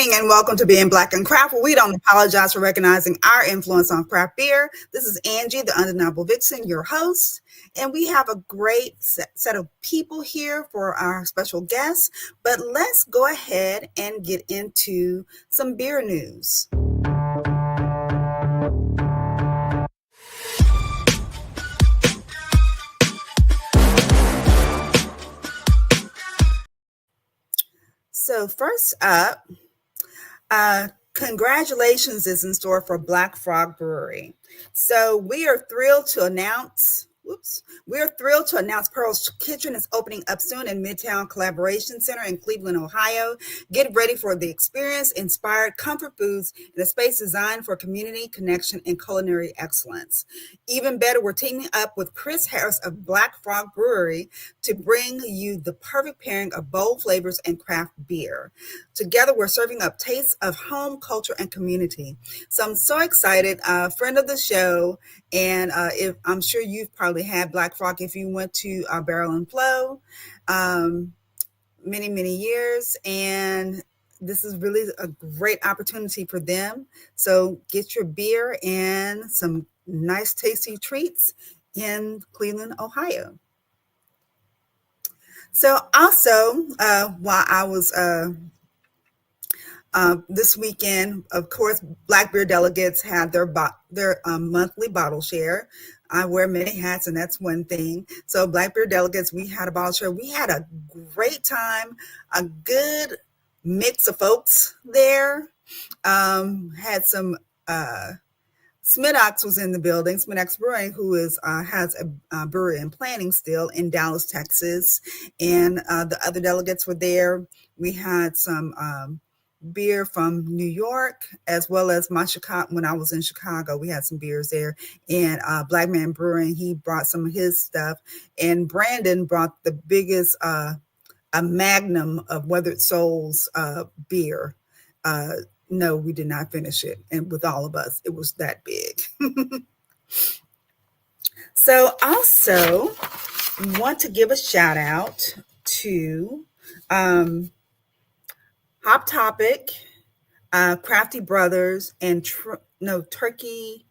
evening and welcome to Being Black and Craft, where we don't apologize for recognizing our influence on craft beer. This is Angie, the undeniable vixen, your host, and we have a great set of people here for our special guests. But let's go ahead and get into some beer news. So first up, congratulations is in store for Black Frog Brewery. So we are thrilled to announce. We're thrilled to announce Pearl's Kitchen is opening up soon in Midtown Collaboration Center in Cleveland, Ohio. Get ready for the experience-inspired comfort foods in a space designed for community connection and culinary excellence. Even better, we're teaming up with Chris Harris of Black Frog Brewery to bring you the perfect pairing of bold flavors and craft beer. Together, we're serving up tastes of home, culture, and community. So I'm so excited. Friend of the show, and if I'm sure you've probably had Black Frog if you went to Barrel and Flow many years, and this is really a great opportunity for them. So get your beer and some nice tasty treats in Cleveland, Ohio. So also, while I was this weekend, of course, Black Beer Delegates had their monthly bottle share. I wear many hats, and that's one thing. So Black Beer Delegates, we had a bottle share. We had a great time, a good mix of folks there. Had some Smidox was in the building. Smidox Brewing, who has a brewery in planning still in Dallas, Texas, and the other delegates were there. We had some beer from New York, as well as my Chicago. When I was in Chicago, we had some beers there. And Black Man Brewing, he brought some of his stuff. And Brandon brought the biggest, a magnum of Weathered Souls beer. No, we did not finish it. And with all of us, it was that big. So also want to give a shout out to Hop Topic, Crafty Brothers, and Turkey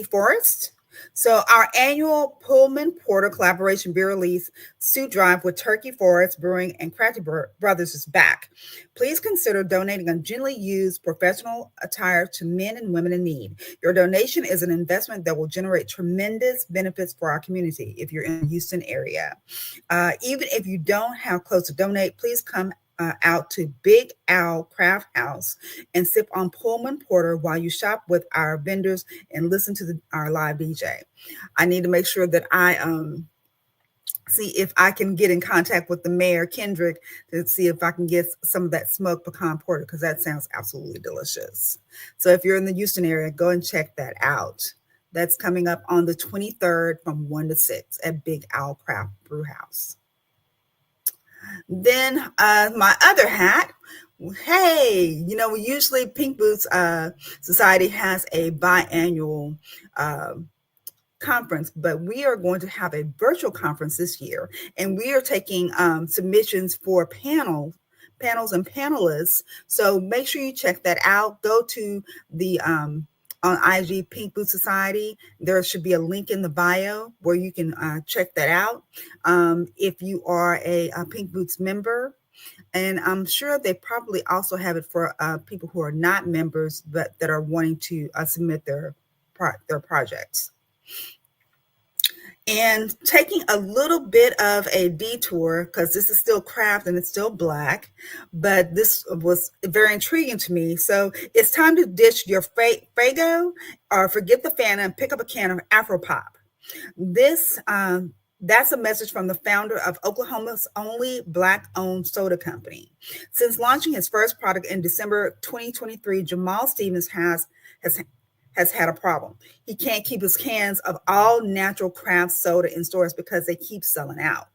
Forest. So our annual Pullman Porter collaboration beer release suit drive with Turkey Forest Brewing and Crafty Brothers is back. Please consider donating a gently used professional attire to men and women in need. Your donation is an investment that will generate tremendous benefits for our community if you're in the Houston area. Even if you don't have clothes to donate, please come out to Big Owl Craft House and sip on Pullman Porter while you shop with our vendors and listen to our live DJ. I need to make sure that I see if I can get in contact with the mayor, Kendrick, to see if I can get some of that smoked pecan porter, because that sounds absolutely delicious. So if you're in the Houston area, go and check that out. That's coming up on the 23rd from 1 to 6 at Big Owl Craft Brew House. Then my other hat, hey, we usually Pink Boots Society has a biannual conference, but we are going to have a virtual conference this year, and we are taking submissions for panels and panelists. So make sure you check that out. Go to the on IG Pink Boots Society. There should be a link in the bio where you can check that out. If you are a Pink Boots member, and I'm sure they probably also have it for people who are not members, but that are wanting to submit their projects. And taking a little bit of a detour, because this is still craft and it's still Black, but this was very intriguing to me. So it's time to ditch your Fago or forget the Fanta and pick up a can of Afropop. That's a message from the founder of Oklahoma's only Black-owned soda company. Since launching his first product in December 2023, Jamal Stevens has had a problem. He can't keep his cans of all natural craft soda in stores because they keep selling out.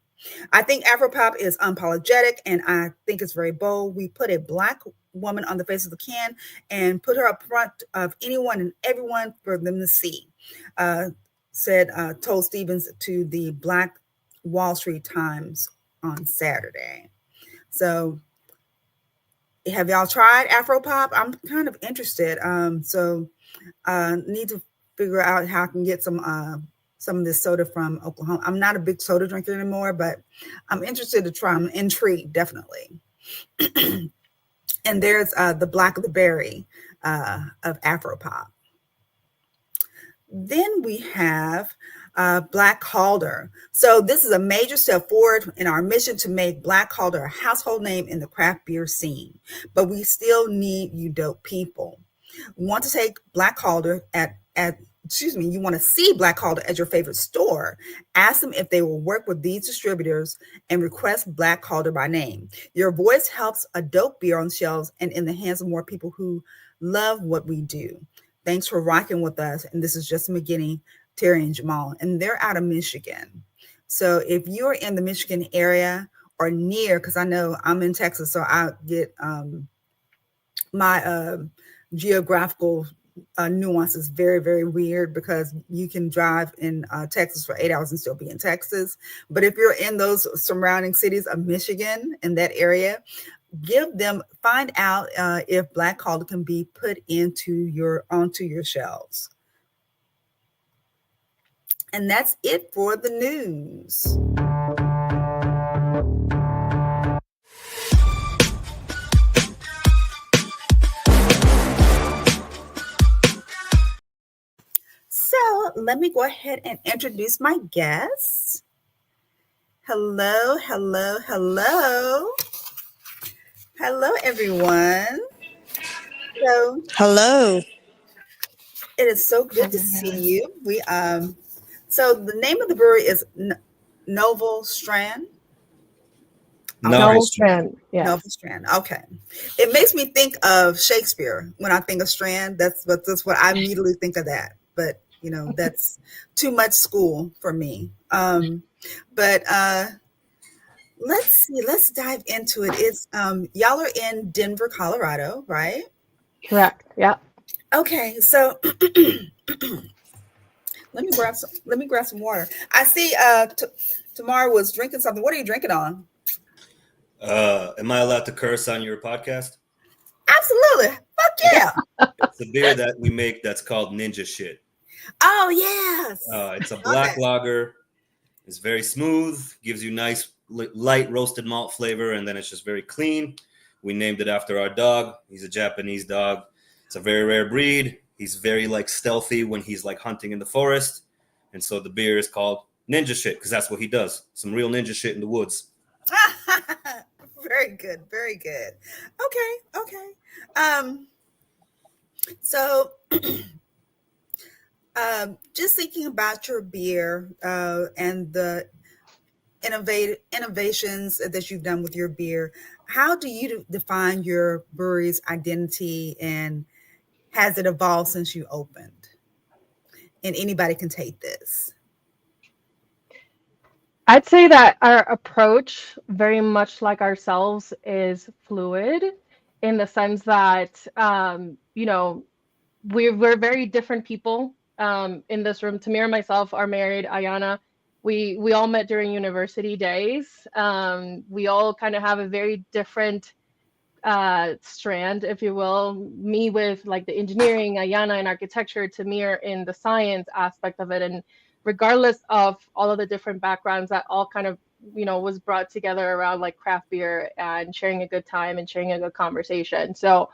I think Afropop is unapologetic, and I think it's very bold. We put a Black woman on the face of the can and put her up front of anyone and everyone for them to see, told Stevens to the Black Wall Street Times on Saturday. So Have y'all tried Afro Pop? I'm kind of interested. So need to figure out how I can get some of this soda from Oklahoma. I'm not a big soda drinker anymore, but I'm interested to try. I'm intrigued, definitely. And there's the Black of the Berry of Afro Pop. Then we have Black Calder. So this is a major step forward in our mission to make Black Calder a household name in the craft beer scene. But we still need you dope people. We want to take Black Calder you want to see Black Calder at your favorite store. Ask them if they will work with these distributors and request Black Calder by name. Your voice helps a dope beer on shelves and in the hands of more people who love what we do. Thanks for rocking with us. And this is Justin McGinney, Terry, and Jamal, and they're out of Michigan. So if you're in the Michigan area or near, because I know I'm in Texas, so I get my geographical nuances very, very weird because you can drive in Texas for 8 hours and still be in Texas. But if you're in those surrounding cities of Michigan, in that area, find out if Black Calder can be put onto your shelves. And that's it for the news. So let me go ahead and introduce my guests. Hello, hello, hello. Hello, everyone. So Hello. it is so good to see you. So the name of the brewery is Novel Strand. Novel Strand. Yes. Novel Strand. Okay. It makes me think of Shakespeare when I think of Strand. That's what I immediately think of that. But that's too much school for me. But let's see. Let's dive into it. It's y'all are in Denver, Colorado, right? Correct. Yeah. Okay. So let me grab some water. I see Tamara was drinking something. What are you drinking on? Am I allowed to curse on your podcast? Absolutely. Fuck yeah. It's a beer that we make that's called Ninja Shit. Oh, yes. It's a black lager. It's very smooth, gives you nice light roasted malt flavor, and then it's just very clean. We named it after our dog. He's a Japanese dog. It's a very rare breed. He's very stealthy when he's hunting in the forest. And so the beer is called Ninja Shit because that's what he does. Some real ninja shit in the woods. Very good. Very good. Okay. So just thinking about your beer and the innovations that you've done with your beer, how do you define your brewery's identity, and has it evolved since you opened? And anybody can take this. I'd say that our approach, very much like ourselves, is fluid in the sense that, we're very different people in this room. Tamir and myself are married. Ayana, we all met during university days. We all kind of have a very different strand, if you will. Me with the engineering, Ayana in architecture, Tamir in the science aspect of it. And regardless of all of the different backgrounds, that all kind of was brought together around craft beer and sharing a good time and sharing a good conversation. So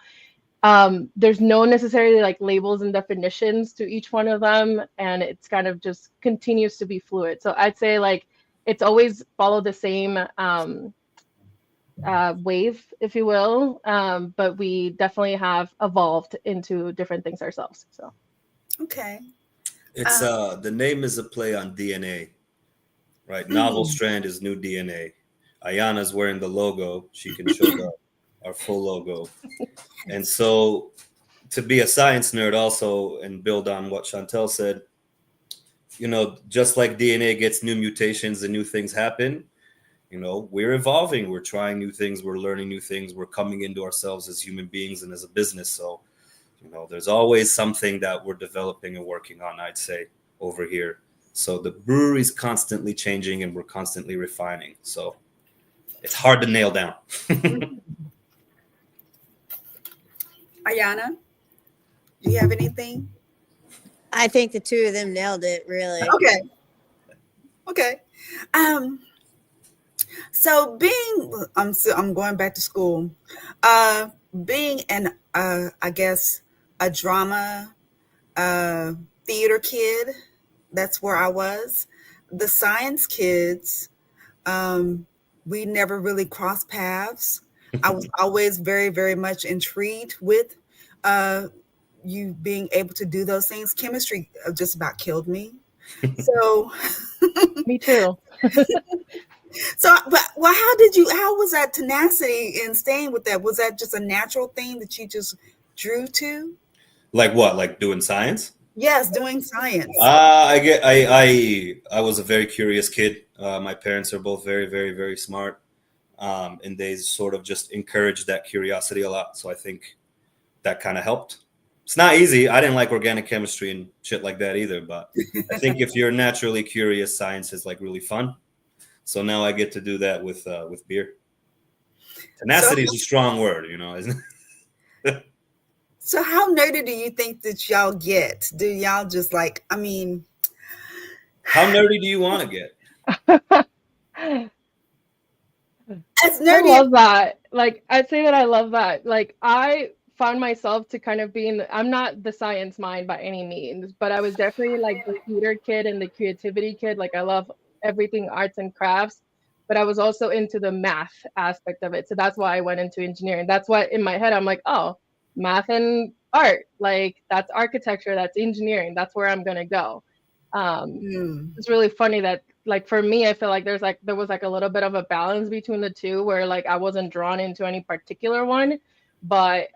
there's no necessarily labels and definitions to each one of them, and it's kind of just continues to be fluid. So I'd say it's always followed the same wave, if you will, but we definitely have evolved into different things ourselves. So okay, it's the name is a play on DNA, right? Novel Strand is new DNA. Ayana's wearing the logo. She can show our full logo. And so to be a science nerd also and build on what Chantel said, just like DNA gets new mutations and new things happen, we're evolving, we're trying new things, we're learning new things, we're coming into ourselves as human beings and as a business. So, there's always something that we're developing and working on, I'd say, over here. So the brewery's constantly changing and we're constantly refining. So it's hard to nail down. Ayana, do you have anything? I think the two of them nailed it, really. Okay. Okay. Um, so I'm going back to school. Uh, being an I guess a drama uh theater kid, that's where I was. The science kids, um, we never really crossed paths. I was always very, very much intrigued with uh you being able to do those things. Chemistry just about killed me. So Me too. but well, how was that tenacity in staying with that? Was that just a natural thing that you just drew to? Like what? Like doing science? Yes, doing science. I was a very curious kid. My parents are both very, very, very smart, and they sort of just encouraged that curiosity a lot. So I think that kind of helped. It's not easy. I didn't like organic chemistry and shit like that either. But I think if you're naturally curious, science is like really fun. So now I get to do that with beer. So Tenacity is a strong word, you know, isn't it? so how nerdy do you think that y'all get? Do y'all just like, I mean, How nerdy do you want to get? as I nerdy love that. Like, I'd say that I love that. Like, I found myself to kind of be in I'm not the science mind by any means, but I was definitely like the theater kid and the creativity kid. Like, I love everything arts and crafts, but I was also into the math aspect of it. So that's why I went into engineering. That's why in my head, I'm like, oh, math and art. Like, that's architecture, that's engineering. That's where I'm going to go. Um, Hmm. it's really funny that like for me I feel like there was like a little bit of a balance between the two where like I wasn't drawn into any particular one, but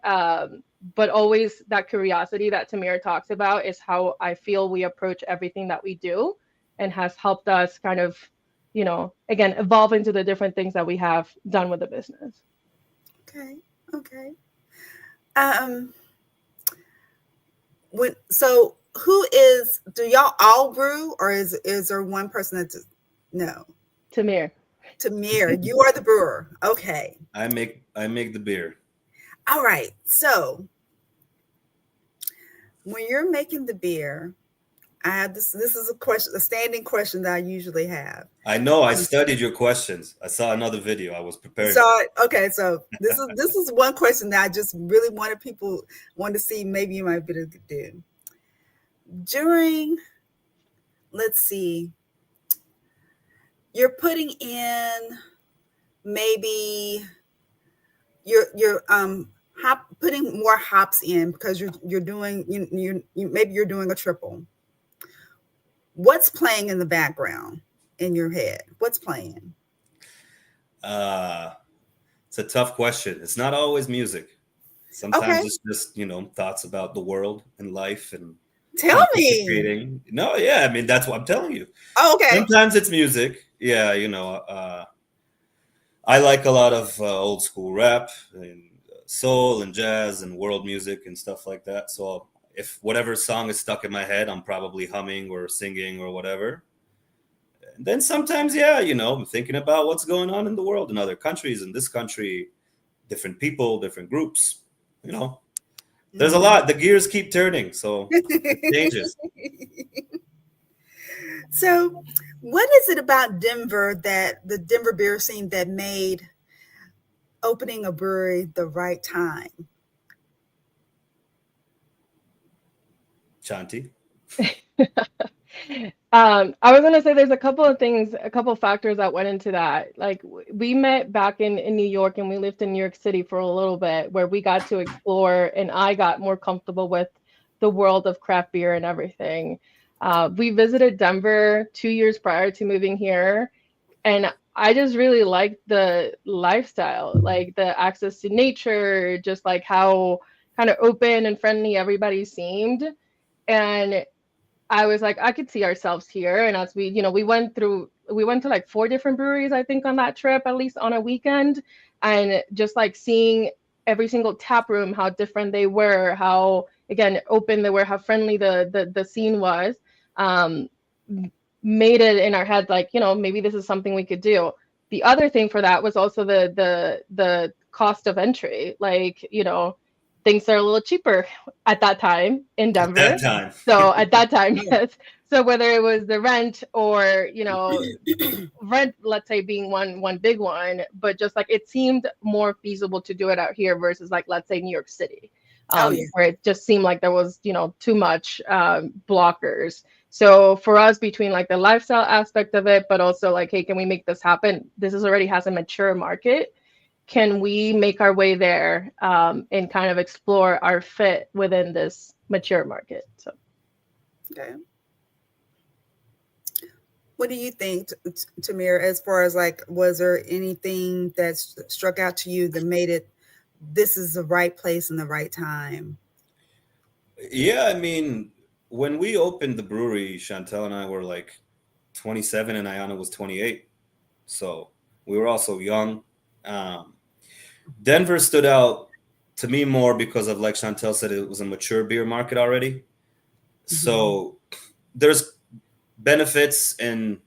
but always that curiosity that Tamir talks about is how I feel we approach everything that we do and has helped us kind of, again, evolve into the different things that we have done with the business. Okay. Okay. Um, so who is, do y'all all brew, or is there one person that's, no? Tamir. Tamir, you are the brewer. Okay. I make the beer. All right. So when you're making the beer, I have this is a question, a standing question that I usually have. I know I studied your questions. I saw another video. I was prepared So for it. okay, so this is one question that I just really wanted people want to see. Maybe you might be able to do during. Let's see. You're putting in maybe you're putting more hops in because you're doing maybe you're doing a triple. What's playing in the background in your head? What's playing? Uh, it's a tough question. It's not always music. Okay, Sometimes it's just, thoughts about the world and life and tell me. pontificating. No, yeah, I mean, that's what I'm telling you. Oh, okay. Sometimes it's music. Yeah, I like a lot of old school rap and soul and jazz and world music and stuff like that. So if whatever song is stuck in my head, I'm probably humming or singing or whatever. And then sometimes, yeah, I'm thinking about what's going on in the world in other countries, in this country, different people, different groups. You know, there's a lot. The gears keep turning, so it changes. So, what is it about Denver, that the Denver beer scene, that made opening a brewery the right time? Chanti. I was gonna say there's a couple of things, a couple of factors that went into that. Like we met back in New York and we lived in New York City for a little bit where we got to explore and I got more comfortable with the world of craft beer and everything. We visited Denver 2 years prior to moving here, and I just really liked the lifestyle, like the access to nature, just like how kind of open and friendly everybody seemed. And I was like, I could see ourselves here. And as we went to like four different breweries, I think, on that trip, at least on a weekend. And just like seeing every single tap room, how different they were, how, again, open they were, how friendly the scene was, um, made it in our head, like, maybe this is something we could do. The other thing for that was also the cost of entry. Like, things are a little cheaper at that time in At Denver. that time. So at that time, Yeah. yes. So whether it was the rent or, rent, let's say, being one big one, but just like it seemed more feasible to do it out here versus like, let's say, New York City, Oh yeah. where it just seemed like there was, too much blockers. So for us, between like the lifestyle aspect of it, but also like, hey, can we make this happen? This is already has a mature market. Can we make our way there, and kind of explore our fit within this mature market? So Okay. What do you think, Tamir, as far as like, was there anything that struck out to you that made it, this is the right place and the right time? Yeah, I mean, when we opened the brewery, Chantel and I were like 27 and Ayana was 28. So we were also young. Um, Denver stood out to me more because of, like Chantel said, it was a mature beer market already. So there's benefits and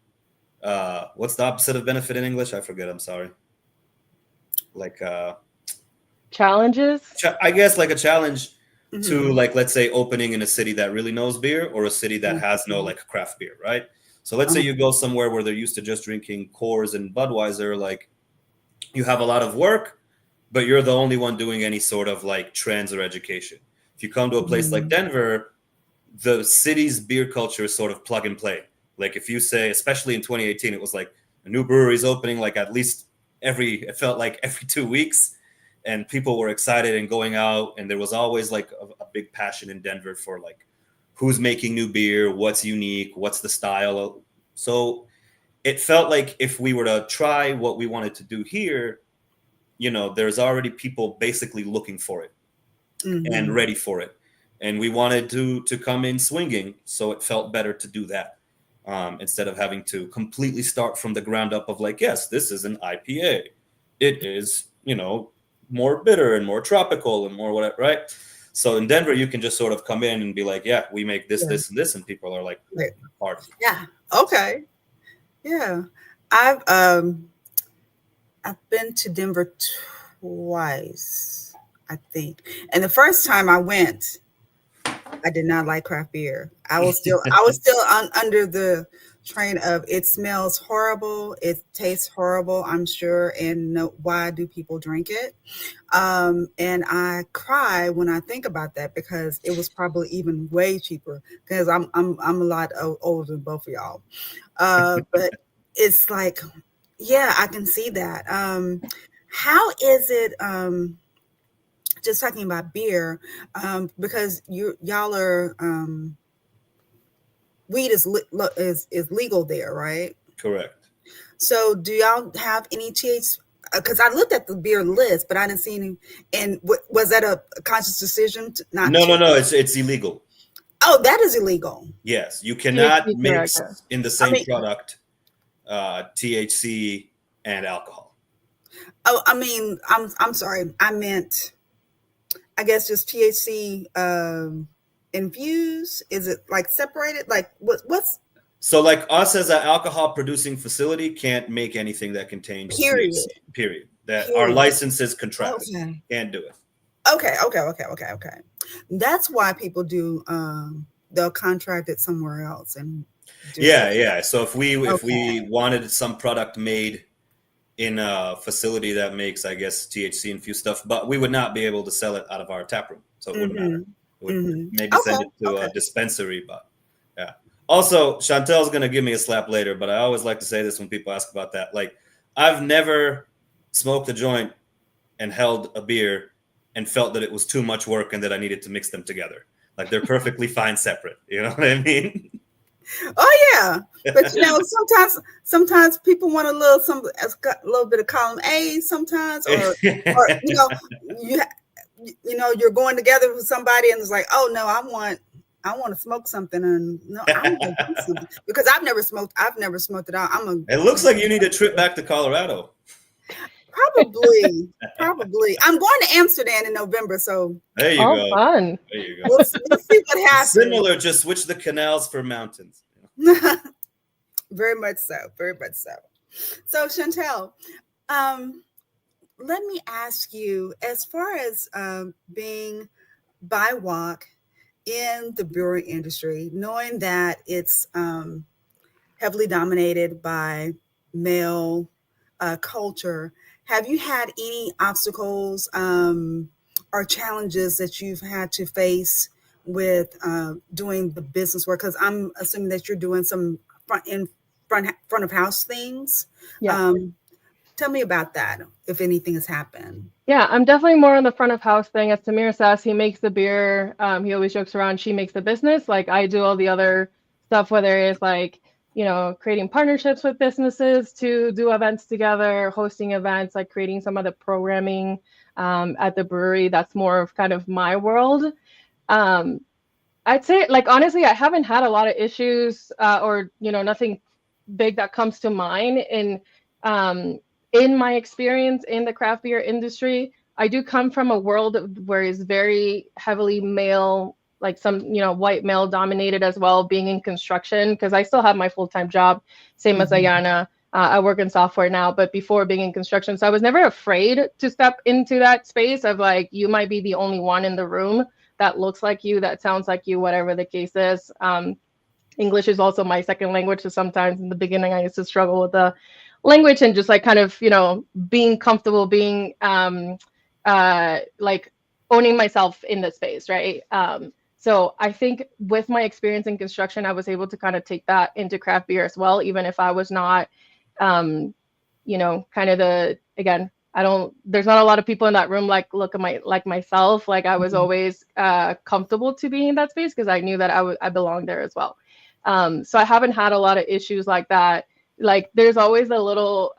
what's the opposite of benefit in English? I forget. I'm sorry. Like challenges. I guess like a challenge to, Mhm. like, let's say opening in a city that really knows beer or a city that has no Mhm. like craft beer, right? So let's say you Uh-huh. go somewhere where they're used to just drinking Coors and Budweiser, like you have a lot of work, but you're the only one doing any sort of like trends or education. If you come to a place like Mhm. Denver, the city's beer culture is sort of plug and play. Like if you say, especially in 2018, it was like a new brewery is opening like at least it felt like every 2 weeks, and people were excited and going out, and there was always like a big passion in Denver for like who's making new beer, what's unique, what's the style. So it felt like if we were to try what we wanted to do here, there's already people basically looking for it and Mhm. ready for it, and we wanted to come in swinging, so it felt better to do that, instead of having to completely start from the ground up of like, yes, this is an IPA, it is more bitter and more tropical and more whatever, right? So in Denver you can just sort of come in and be like, yeah, we make this, Yeah. this, and this, and people are like, Right. pardon. Yeah. Okay. Yeah. I've been to Denver twice, I think. And the first time I went, I did not like craft beer. I was still under the train of, it smells horrible, it tastes horrible, I'm sure, and no, why do people drink it? And I cry when I think about that, because it was probably even way cheaper, because I'm a lot older than both of y'all. But it's like, yeah, I can see that. How is it? Just talking about beer, because y'all are, weed is legal there, right? Correct. So do y'all have any TH? Because I looked at the beer list, but I didn't see any. And was that a conscious decision not No, to? no, no, it's illegal. Oh, that is illegal. Yes, you cannot THC, correct. mix in the I same mean, product THC and alcohol. oh, I mean, I'm sorry. I meant, I guess, just THC infused. Is it like separated? Like what's So, like us as an alcohol producing facility can't make anything that contains period? THC. Period. That our Period. license is contracted. Okay. Can't do it. Okay. That's why people do, they'll contract it somewhere else and do Yeah, it. yeah. So if we Okay. wanted some product made in a facility that makes, I guess, THC infused stuff, but we would not be able to sell it out of our tap room, so it wouldn't matter. Mhm. We would Mhm. maybe Okay. send it to Okay. a dispensary, but yeah. Also, Chantel's gonna give me a slap later, but I always like to say this when people ask about that. Like, I've never smoked a joint and held a beer and felt that it was too much work and that I needed to mix them together. Like, they're perfectly fine separate. You know what I mean? Oh yeah. But sometimes people want a little bit of column A sometimes, or you you're going together with somebody and it's like, oh no, I want to smoke something, and no, I want to do something, because I've never smoked. I've never smoked it out. It looks like you need a trip back to Colorado. Probably. I'm going to Amsterdam in November, so There you Oh, go. fun. There you go. we'll see what happens. Similar, just switch the canals for mountains. Very much so. Very much so. So Chantel, um, let me ask you, as far as being BIWOC in the brewery industry, knowing that it's heavily dominated by male culture, have you had any obstacles or challenges that you've had to face with doing the business work? Because I'm assuming that you're doing some front of house things. Yeah. Um, Tell me about that, if anything has happened. Yeah, I'm definitely more on the front of house thing. As Samir says, he makes the beer. He always jokes around, she makes the business. Like I do all the other stuff, whether it's like, creating partnerships with businesses to do events together, hosting events, like creating some of the programming at the brewery. That's more of kind of my world. Um, I'd say, like, honestly, I haven't had a lot of issues or, nothing big that comes to mind um, in my experience in the craft beer industry. I do come from a world where it's very heavily male, like some, white male dominated as well, being in construction, because I still have my full-time job, same as Mhm. Ayana. I work in software now, but before being in construction. So I was never afraid to step into that space of like, you might be the only one in the room that looks like you, that sounds like you, whatever the case is. English is also my second language. So sometimes in the beginning, I used to struggle with the language and just like kind of, being comfortable, being like owning myself in this space, right? So I think with my experience in construction, I was able to kind of take that into craft beer as well, even if I was not, um, kind of again, there's not a lot of people in that room look at like myself. Like I was Mhm. always comfortable to be in that space because I knew that I belonged there as well. So I haven't had a lot of issues like that. Like there's always a little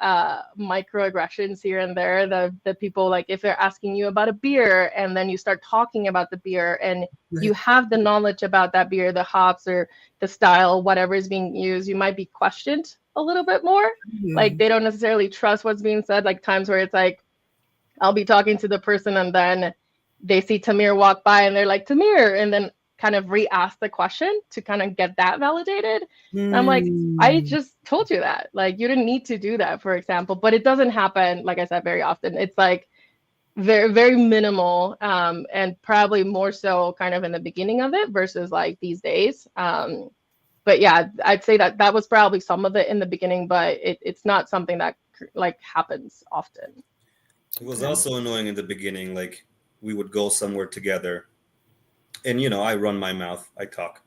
microaggressions here and there. The people, like if they're asking you about a beer and then you start talking about the beer and you Right. have the knowledge about that beer, the hops or the style, whatever is being used, you might be questioned a little bit more. Like Mhm. they don't necessarily trust what's being said. Like times where it's like I'll be talking to the person and then they see Tamir walk by and they're like, Tamir, and then kind of re-ask the question to kind of get that validated. And I'm like, I Mm. just told you that. Like, you didn't need to do that, for example. But it doesn't happen, like I said, very often. It's like very, very minimal, and probably more so kind of in the beginning of it versus like these days. But yeah, I'd say that that was probably some of it in the beginning, but it's not something that like happens often. It was Okay. also annoying in the beginning. Like we would go somewhere together, and I run my mouth, I talk,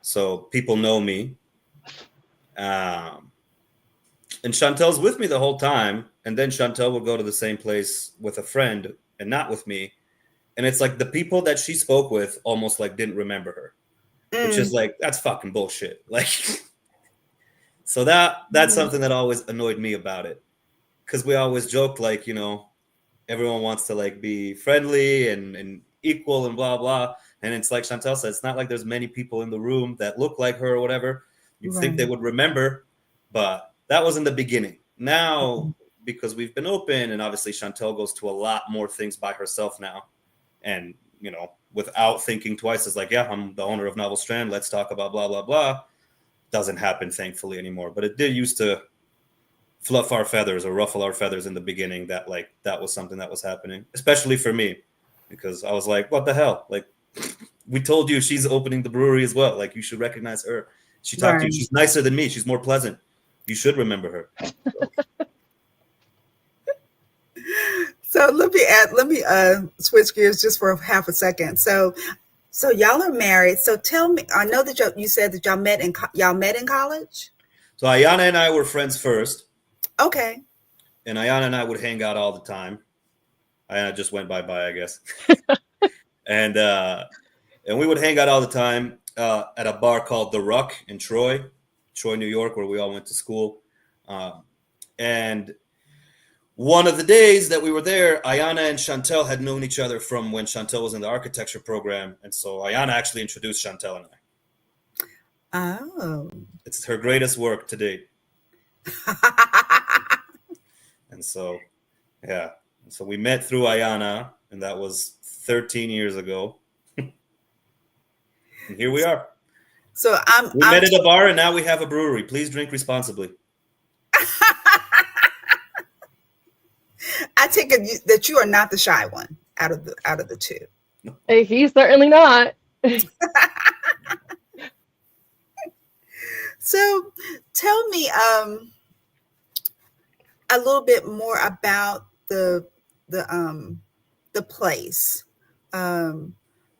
so people know me. Um, and Chantel's with me the whole time, and then Chantel will go to the same place with a friend and not with me, and it's like the people that she spoke with almost like didn't remember her, which is Mm. like that's fucking bullshit. Like, so that's Mhm. something that always annoyed me about it, because we always joked like everyone wants to like be friendly and equal and blah blah. And it's like Chantel said, it's not like there's many people in the room that look like her or whatever. You'd think they Right. would remember, but that was in the beginning. Now, because we've been open, and obviously Chantel goes to a lot more things by herself now, and without thinking twice, is like, yeah, I'm the owner of Novel Strand. Let's talk about blah blah blah. Doesn't happen thankfully anymore, but it did used to fluff our feathers or ruffle our feathers in the beginning, that like that was something that was happening, especially for me, because I was like, what the hell, like we told you she's opening the brewery as well, like you should recognize her. She talked to you, Right. she's nicer than me, she's more pleasant, you should remember her. So, So let me switch gears just for half a second. So y'all are married. So tell me, I know that you said that y'all met in college. so Ayana and I were friends first, Okay. and Ayana and I would hang out all the time. Ayana just went bye I guess. And we would hang out all the time at a bar called The Ruck in Troy, New York, where we all went to school. Um, and one of the days that we were there, Ayana and Chantel had known each other from when Chantel was in the architecture program. And so Ayana actually introduced Chantel and I. Oh. It's her greatest work to date. And so, yeah. So we met through Ayana, and that was 13 years ago. And here we are. So We met at a bar, and now we have a brewery. Please drink responsibly. I take it that you are not the shy one out of the two. Hey, he's certainly not. So tell me a little bit more about the place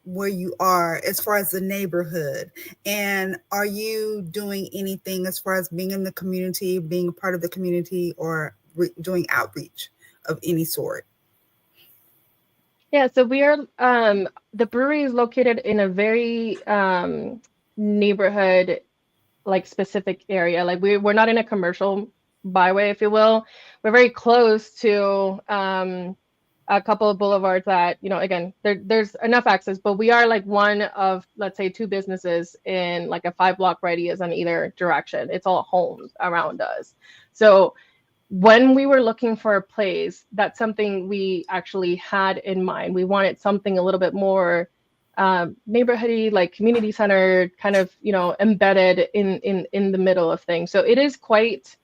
where you are as far as the neighborhood, and are you doing anything as far as being in the community, being a part of the community, or doing outreach of any sort? Yeah, so we are the brewery is located in a very neighborhood like specific area. Like we're not in a commercial byway, if you will. We're very close to a couple of boulevards that, again, there's enough access, but we are like one of, let's say, two businesses in like a 5 block radius on either direction. It's all homes around us. So when we were looking for a place, that's something we actually had in mind. We wanted something a little bit more neighborhoody, like community centered, kind of, embedded in the middle of things. So it is quite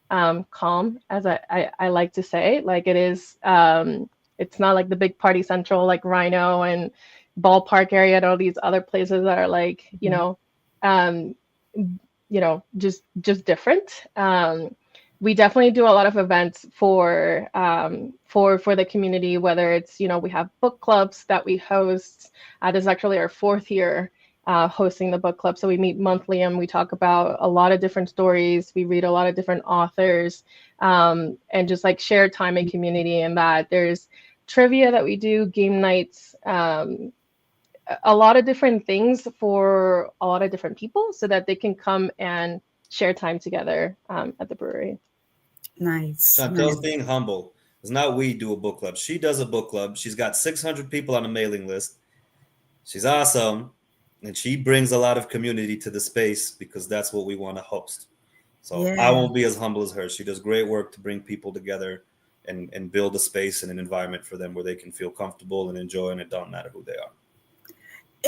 calm, as I like to say. Like it is, it's not like the big party central, like Rhino and Ballpark area and all these other places that are like, um, just different. We definitely do a lot of events for the community, whether it's, we have book clubs that we host. This is actually our 4th year hosting the book club. So we meet monthly and we talk about a lot of different stories. We read a lot of different authors, and just like share time in community. And that there's trivia that we do, game nights, a lot of different things for a lot of different people so that they can come and share time together at the brewery. Nice. Chantel's being humble. It's not we do a book club. She does a book club. She's got 600 people on the mailing list. She's awesome. And she brings a lot of community to the space because that's what we want to host. So I won't be as humble as her. She does great work to bring people together and build a space and an environment for them where they can feel comfortable and enjoy, and it don't matter who they are.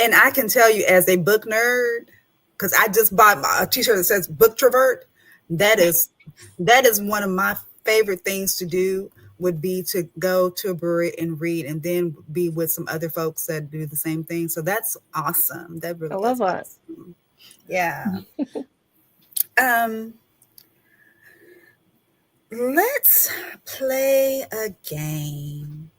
And I can tell you, as a book nerd, because I just bought a t-shirt that says book travert, that is one of my favorite things to do, would be to go to a brewery and read and then be with some other folks that do the same thing. So that's awesome. That really I love that. Awesome. Yeah. Let's play a game.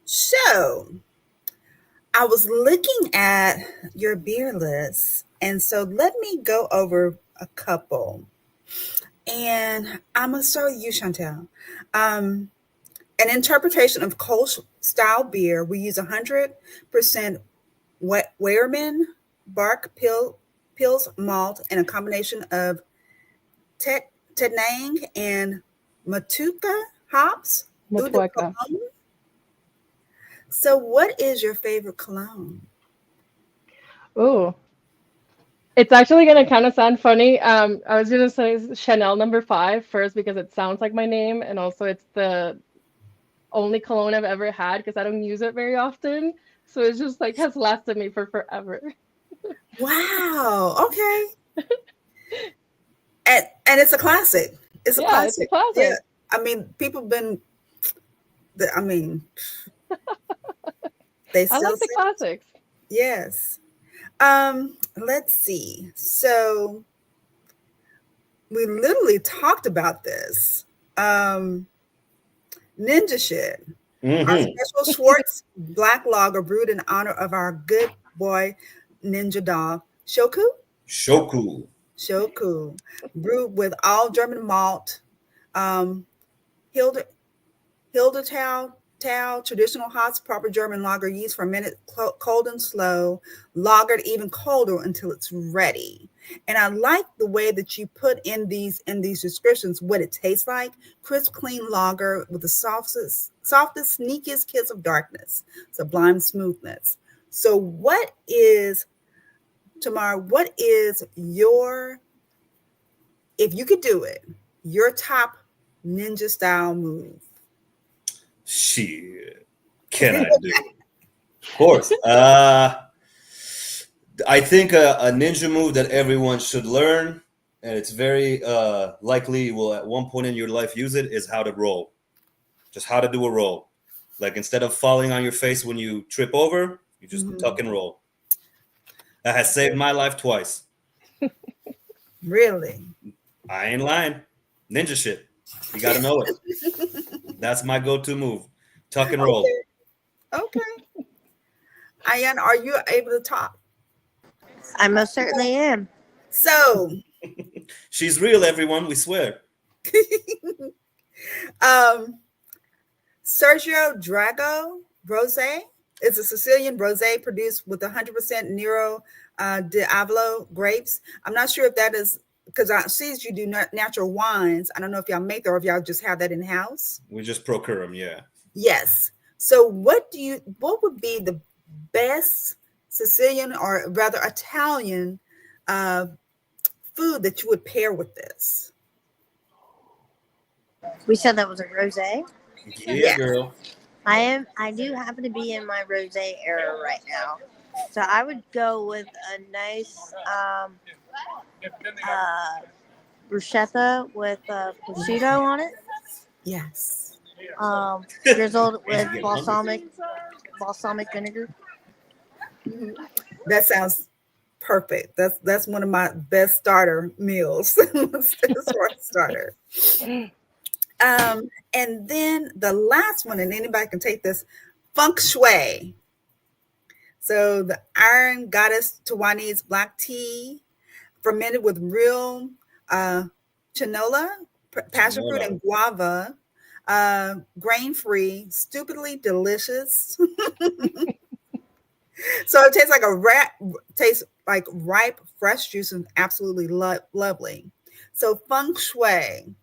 So I was looking at your beer list, and so let me go over a couple. And I'm going to start with you, Chantel. An interpretation of Kolsch style beer, we use 100% Wehrmann bark pills malt and a combination of Tenang and Matuka hops. Motueka. So what is your favorite cologne? Ooh. It's actually going to kind of sound funny. I was going to say Chanel No. 5 first because it sounds like my name, and also it's the only cologne I've ever had because I don't use it very often. So it's just like has lasted me for forever. Wow. Okay. And it's a classic. It's a classic. It's a classic. Yeah. I mean, people have been. I mean, they still I like the classics. Yes. Let's see. So we literally talked about this. Ninja Shed. Our special Schwartz Black Lager brewed in honor of our good boy ninja dog, Shoku. Brewed with all German malt, Hildertau, traditional hops, proper German lager yeast fermented cold and slow, lagered even colder until it's ready. And I like the way that you put in these descriptions what it tastes like. Crisp, clean lager with the softest, sneakiest kiss of darkness, sublime smoothness. So Tamar, what is your, if you could do it, your top ninja style move? Shit. Can I do it? Of course. I think a ninja move that everyone should learn, and it's very likely you will at one point in your life use it, is how to roll. Just how to do a roll. Like instead of falling on your face when you trip over, you just tuck and roll. That has saved my life twice. Really? I ain't lying. Ninja shit. You got to know it. That's my go-to move. Tuck and roll. Okay. Ayan, are you able to talk? I most certainly am. So, She's real, everyone. We swear. um, Sergio Drago Rosé is a Sicilian rosé produced with 100% Nero Diavolo grapes. I'm not sure if that is because I see you do natural wines. I don't know if y'all make that or if y'all just have that in house. We just procure them, yeah. Yes. So, what would be the best Sicilian or rather Italian food that you would pair with this? We said that was a rosé. Yeah, Yes. girl. I do happen to be in my rosé era right now, so I would go with a nice bruschetta with prosciutto on it. Yes. Drizzled with Get balsamic vinegar. That sounds perfect. That's one of my best starter meals. As far as starter. And then the last one, and anybody can take this, feng shui. So the iron goddess Taiwanese black tea, fermented with real chinola, passion fruit, and guava, grain free, stupidly delicious. So it tastes like ripe, fresh juice and absolutely lovely. So feng shui.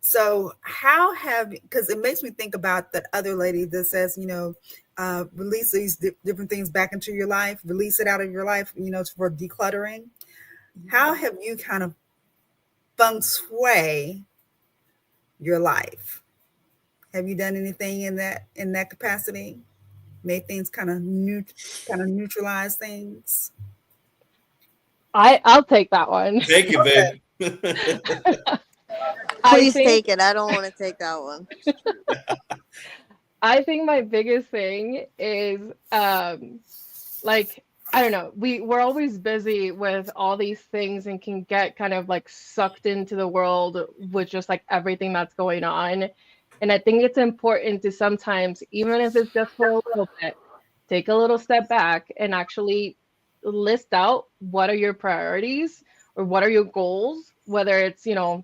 So because it makes me think about that other lady that says, release these different things back into your life, release it out of your life, for decluttering. How have you kind of feng shui your life? Have you done anything in that capacity? Made things kind of neutralize things? I'll take that one. Thank you, babe. Please take it. I don't want to take that one. I think my biggest thing is like, I don't know, we're always busy with all these things and can get kind of like sucked into the world with just like everything that's going on. And I think it's important to sometimes, even if it's just for a little bit, take a little step back and actually list out what are your priorities or what are your goals, whether it's, not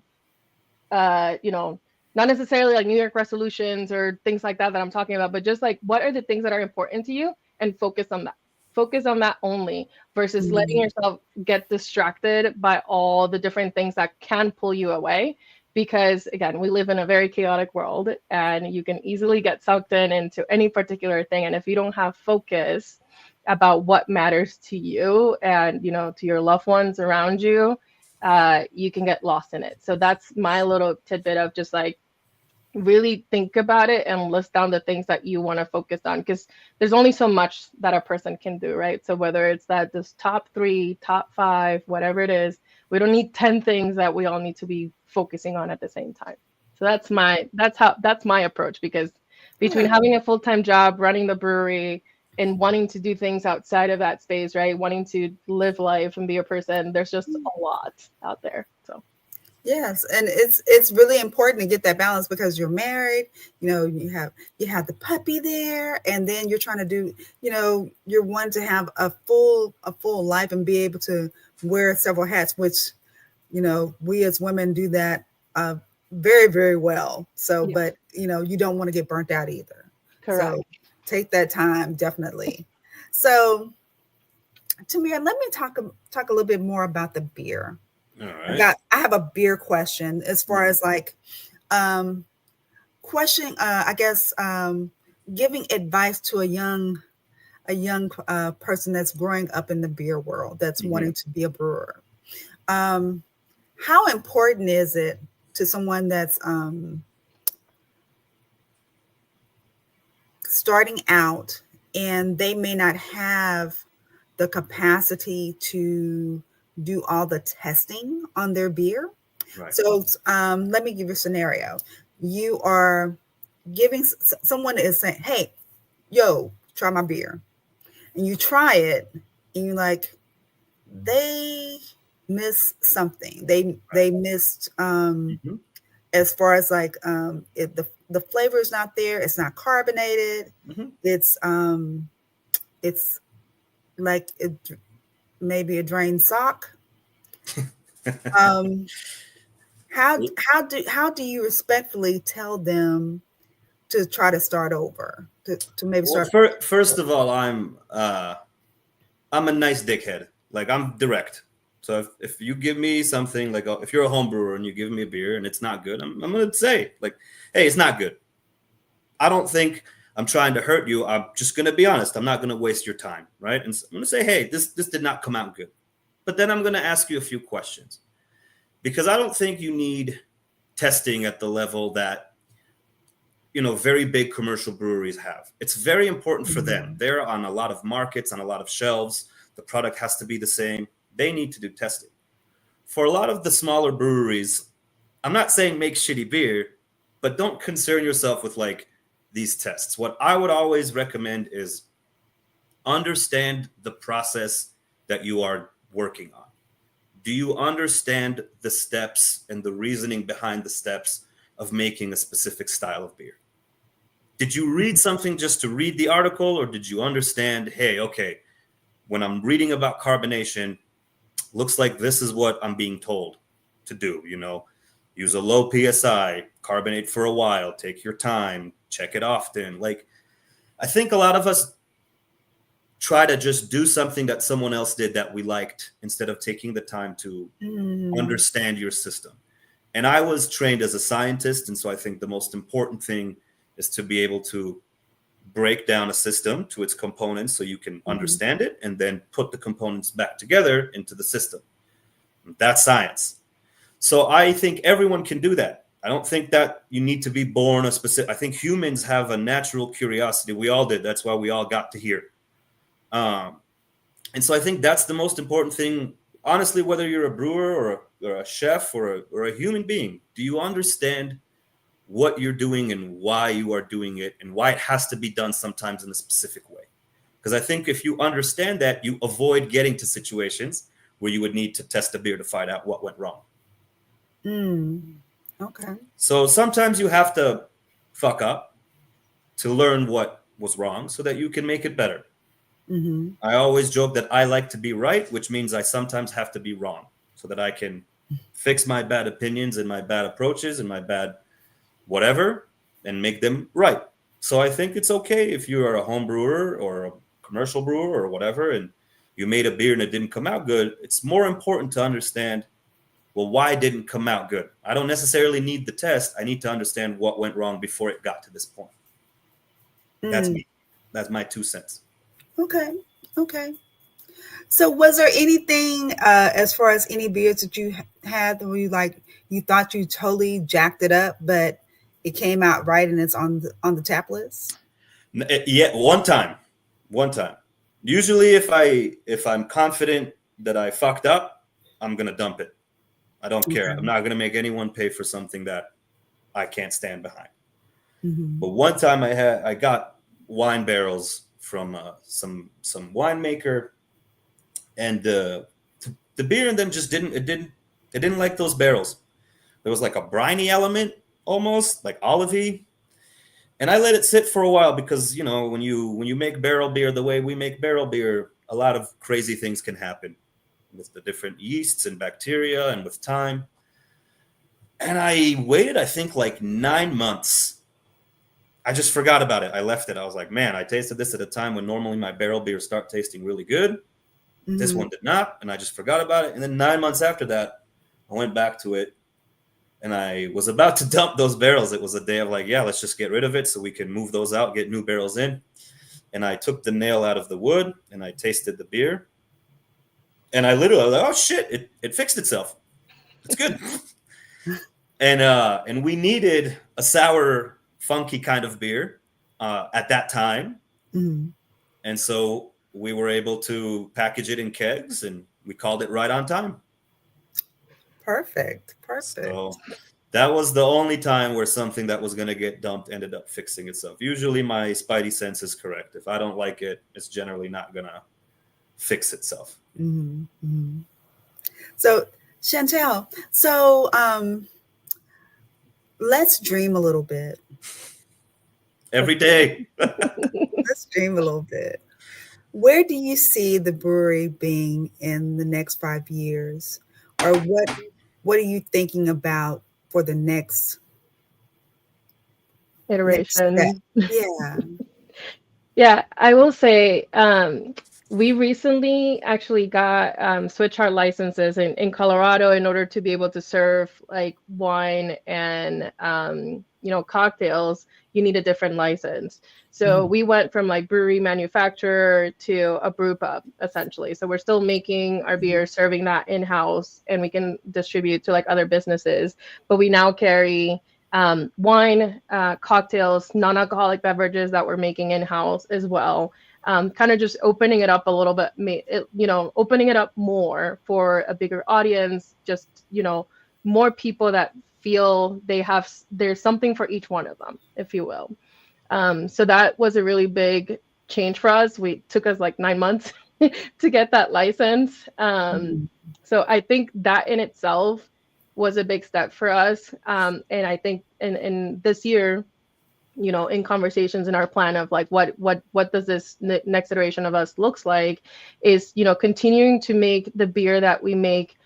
necessarily like New York resolutions or things like that I'm talking about, but just like what are the things that are important to you and focus on that. Focus on that only versus letting yourself get distracted by all the different things that can pull you away. Because again, we live in a very chaotic world and you can easily get sucked into any particular thing. And if you don't have focus about what matters to you and, to your loved ones around you, you can get lost in it. So that's my little tidbit of just like really think about it and list down the things that you want to focus on, because there's only so much that a person can do, right? So whether it's that this top 3, top 5, whatever it is, we don't need 10 things that we all need to be focusing on at the same time. So that's my approach, because between having a full-time job, running the brewery, and wanting to do things outside of that space, right? Wanting to live life and be a person, there's just a lot out there. So yes, and it's really important to get that balance because you're married, you have the puppy there, and then you're trying to do, you're wanting to have a full life and be able to wear several hats, which, we as women do that very, very well. So, but you don't want to get burnt out either. correct. So take that time, definitely. So, Tamir, let me talk a little bit more about the beer. All right. I have a beer question as far as like question. I guess giving advice to a young person that's growing up in the beer world that's wanting to be a brewer. How important is it to someone that's starting out and they may not have the capacity to do all the testing on their beer. Right. So let me give you a scenario. You are giving someone is saying, "Hey, yo, try my beer," and you try it, and you're like, they missed something. They missed Mm-hmm. as far as like the flavor is not there. It's not carbonated. Mm-hmm. It's like maybe a drained sock. Um, how do you respectfully tell them to try to start over, to maybe Well, start? first of all, I'm a nice dickhead. Like, I'm direct. So if you give me something, like, if you're a home brewer and you give me a beer and it's not good, I'm gonna say, like, hey, it's not good. I don't think I'm trying to hurt you. I'm just gonna be honest. I'm not gonna waste your time, right? And so I'm gonna say, hey, this did not come out good. But then I'm gonna ask you a few questions, because I don't think you need testing at the level that, very big commercial breweries have. It's very important for them. Mhm. They're on a lot of markets, on a lot of shelves. The product has to be the same. They need to do testing. For a lot of the smaller breweries, I'm not saying make shitty beer, but don't concern yourself with like these tests. What I would always recommend is understand the process that you are working on. Do you understand the steps and the reasoning behind the steps of making a specific style of beer? Did you read something just to read the article, or did you understand, hey, okay, when I'm reading about carbonation, looks like this is what I'm being told to do, use a low PSI, carbonate for a while, take your time, check it often. Like, I think a lot of us try to just do something that someone else did that we liked, instead of taking the time to Mm. understand your system. And I was trained as a scientist, and so I think the most important thing is to be able to break down a system to its components so you can Mhm. understand it and then put the components back together into the system. That's science. So I think everyone can do that. I don't think that you need to be born a specific. I think humans have a natural curiosity. We all did. That's why we all got to here. Um, and so I think that's the most important thing. Honestly, whether you're a brewer or a chef or a human being, do you understand what you're doing and why you are doing it and why it has to be done sometimes in a specific way? Because I think if you understand that, you avoid getting to situations where you would need to test a beer to find out what went wrong. Mm. Okay. So sometimes you have to fuck up to learn what was wrong so that you can make it better. Mm-hmm. I always joke that I like to be right, which means I sometimes have to be wrong so that I can fix my bad opinions and my bad approaches and my bad whatever and make them right. So I think it's okay if you are a home brewer or a commercial brewer or whatever, and you made a beer and it didn't come out good. It's more important to understand, well, why didn't it come out good? I don't necessarily need the test. I need to understand what went wrong before it got to this point. That's Mm. me. That's my 2 cents. Okay. Okay. So, was there anything as far as any beers that you had where you thought you totally jacked it up, but it came out right and it's on the tap list? Yeah, one time. Usually, if I'm confident that I fucked up, I'm gonna dump it. I don't care. I'm Okay. not gonna make anyone pay for something that I can't stand behind. Mm-hmm. But one time I got wine barrels from some winemaker, and the beer in them just didn't like those barrels. There was like a briny element, almost like olivey. And I let it sit for a while because when you make barrel beer the way we make barrel beer, a lot of crazy things can happen with the different yeasts and bacteria and with time. And I waited, I think, like 9 months. I just forgot about it. I left it. I was like, man, I tasted this at a time when normally my barrel beers start tasting really good. This Mm-hmm. one did not, and I just forgot about it. And then 9 months after that, I went back to it, and I was about to dump those barrels. It was a day of like, yeah, let's just get rid of it so we can move those out, get new barrels in. And I took the nail out of the wood, and I tasted the beer, and I literally was like, oh shit, it fixed itself. It's good. And we needed a sour, funky kind of beer at that time. Mm-hmm. And so we were able to package it in kegs, and we called it right on time. Perfect. So Perfect. that was the only time where something that was going to get dumped ended up fixing itself. Usually my spidey sense is correct. If I don't like it, it's generally not going to fix itself. Mm-hmm. So, Chantel, so let's dream a little bit. Every day. Let's dream a little bit. Where do you see the brewery being in the next 5 years? Or what are you thinking about for the next step? Iteration. Yeah. Yeah, I will say we recently actually got switch our licenses in Colorado in order to be able to serve like wine and cocktails. You need a different license. So Mhm. we went from like brewery manufacturer to a brew pub essentially. So we're still making our beer, serving that in house, and we can distribute to like other businesses. But we now carry wine, cocktails, non-alcoholic beverages that we're making in-house as well. Kind of just opening it up a little bit, opening it up more for a bigger audience, just, more people that feel there's something for each one of them, if you will. So that was a really big change for us. We took us like 9 months to get that license. Mhm. So I think that in itself was a big step for us. And I think in this year, in conversations in our plan of like what does this next iteration of us looks like, is continuing to make the beer that we make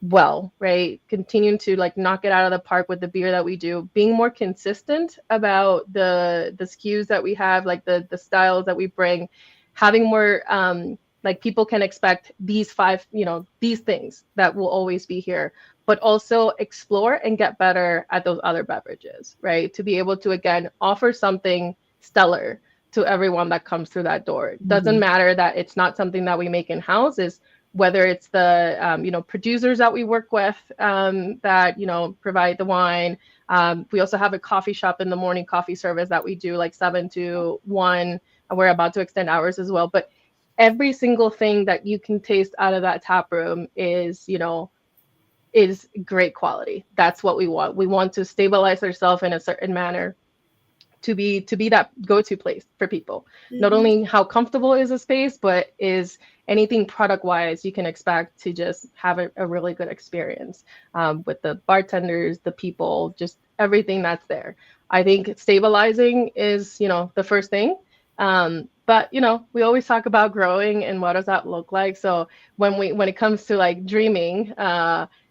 well, right? Continuing to like knock it out of the park with the beer that we do, being more consistent about the SKUs that we have, like the styles that we bring, having more like people can expect these five, these things that will always be here, but also explore and get better at those other beverages, right? To be able to again offer something stellar to everyone that comes through that door. It doesn't Mhm. matter that it's not something that we make in house, is whether it's the producers that we work with that provide the wine. We also have a coffee shop in the morning, coffee service that we do like 7 to 1, and we're about to extend hours as well. But every single thing that you can taste out of that tap room is great quality. That's what we want. We want to stabilize ourselves in a certain manner to be that go-to place for people. Not Mhm. only how comfortable is a space, but is anything product wise you can expect to just have a really good experience with the bartenders, the people, just everything that's there. I think stabilizing is the first thing. But we always talk about growing and what does that look like. So when it comes to like dreaming,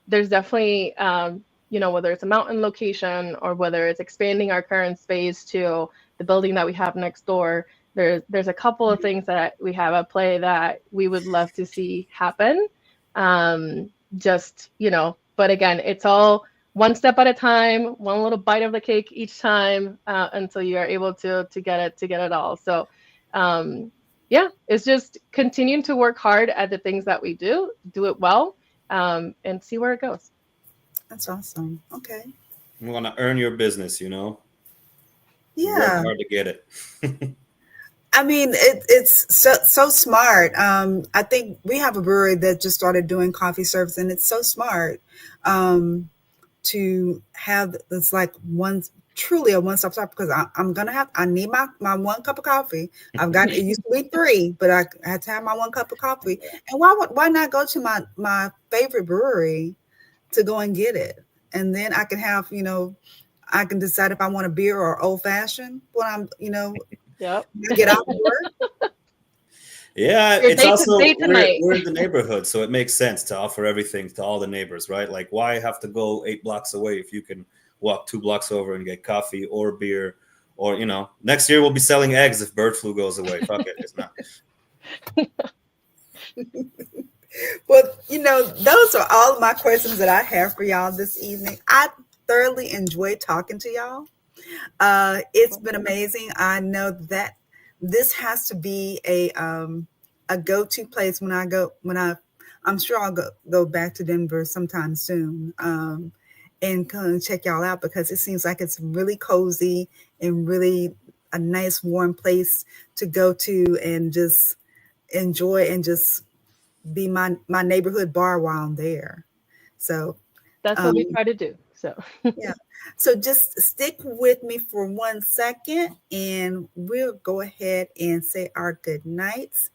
there's definitely whether it's a mountain location or whether it's expanding our current space to the building that we have next door. There's a couple of things that we have at play that we would love to see happen. Just, but again, it's all one step at a time, one little bite of the cake each time, until you are able to get it all. So yeah, it's just continuing to work hard at the things that we do it well, and see where it goes. That's awesome. Okay. You want to earn your business, You work Yeah. hard to get it. I mean, it's so smart. I think we have a brewery that just started doing coffee service, and it's so smart to have it's like one truly a one-stop shop, because I need my one cup of coffee. I've got it used to be three, but I had to have my one cup of coffee. And why not go to my favorite brewery to go and get it, and then I can have I can decide if I want a beer or old fashioned when Yep. when I get off work. Yeah, Your it's day to also day to night. we're in the neighborhood, so it makes sense to offer everything to all the neighbors, right? Like, why have to go 8 blocks away if you can walk 2 blocks over and get coffee or beer, or next year we'll be selling eggs if bird flu goes away. Fuck it, it's not. Well, those are all of my questions that I have for y'all this evening. I thoroughly enjoyed talking to y'all. It's been amazing. I know that this has to be a go-to place I'm sure I'll go back to Denver sometime soon, and come and check y'all out, because it seems like it's really cozy and really a nice warm place to go to and just enjoy and just be my neighborhood bar while I'm there. So That's what we um, try to do. So yeah. So just stick with me for 1 second and we'll go ahead and say our good nights.